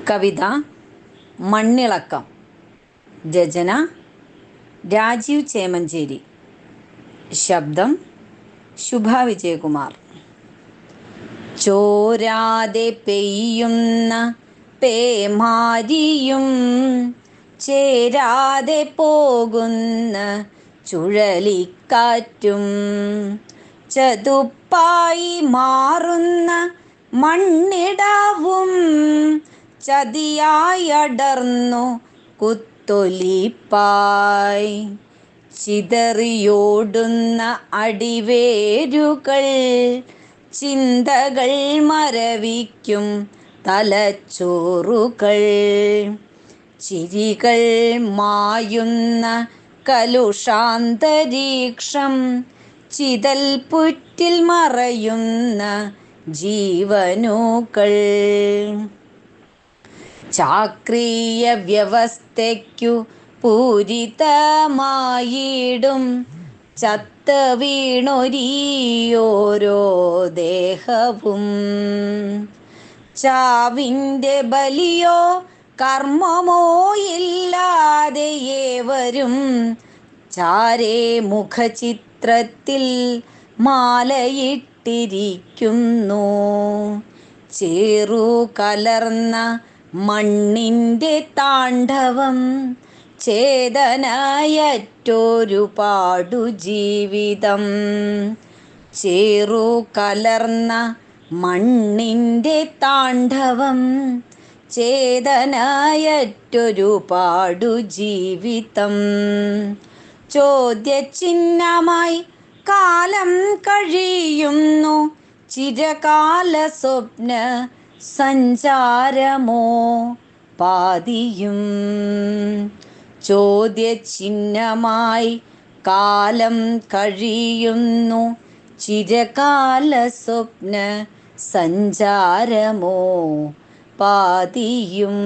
കവിത മണ്ണിളക്കം. രചന രാജീവ് ചേമഞ്ചേരി. ശബ്ദം ശുഭ വിജയകുമാർ. ചോരാതെ പെയ്യുന്ന പേമാരിയും ചേരാതെ പോകുന്ന ചുഴലിക്കാറ്റും ചതുപ്പായി മാറുന്ന മണ്ണിടവും ചതിയായി അടർന്നു കുത്തൊലിപ്പായി ചിതറിയോടുന്ന അടിവേരുകൾ ചിന്തകൾ മരവിക്കും തലച്ചോറുകൾ ചിരികൾ മായുന്ന കലുഷാന്തരീക്ഷം ചിതൽപുറ്റിൽ മറയുന്ന ജീവനുകൾ ചാക്രീയ വ്യവസ്ഥയ്ക്കു പൂരിതമായിടും ചത്ത് വീണൊരീയോരോ ദേഹവും ചാവിൻ്റെ ബലിയോ കർമ്മമോ ഇല്ലാതെ ഏവരും ചാരേ മുഖചിത്രത്തിൽ മാലയിട്ടിരിക്കുന്നു. ചേറു കലർന്ന മണ്ണിൻ്റെ താണ്ഡവം ചേതനയറ്റൊരു പാടു ജീവിതം. ചേറു കലർന്ന മണ്ണിൻ്റെ താണ്ഡവം ചേതനയറ്റൊരു പാടു ജീവിതം. ചോദ്യചിഹ്നമായി കാലം കഴിയുന്നു ചിരകാല സ്വപ്ന സഞ്ചാരമോ പാതിയും. ചോദ്യചിഹ്നമായി കാലം കഴിയുന്നു ചിരകാല സ്വപ്ന സഞ്ചാരമോ പാതിയും.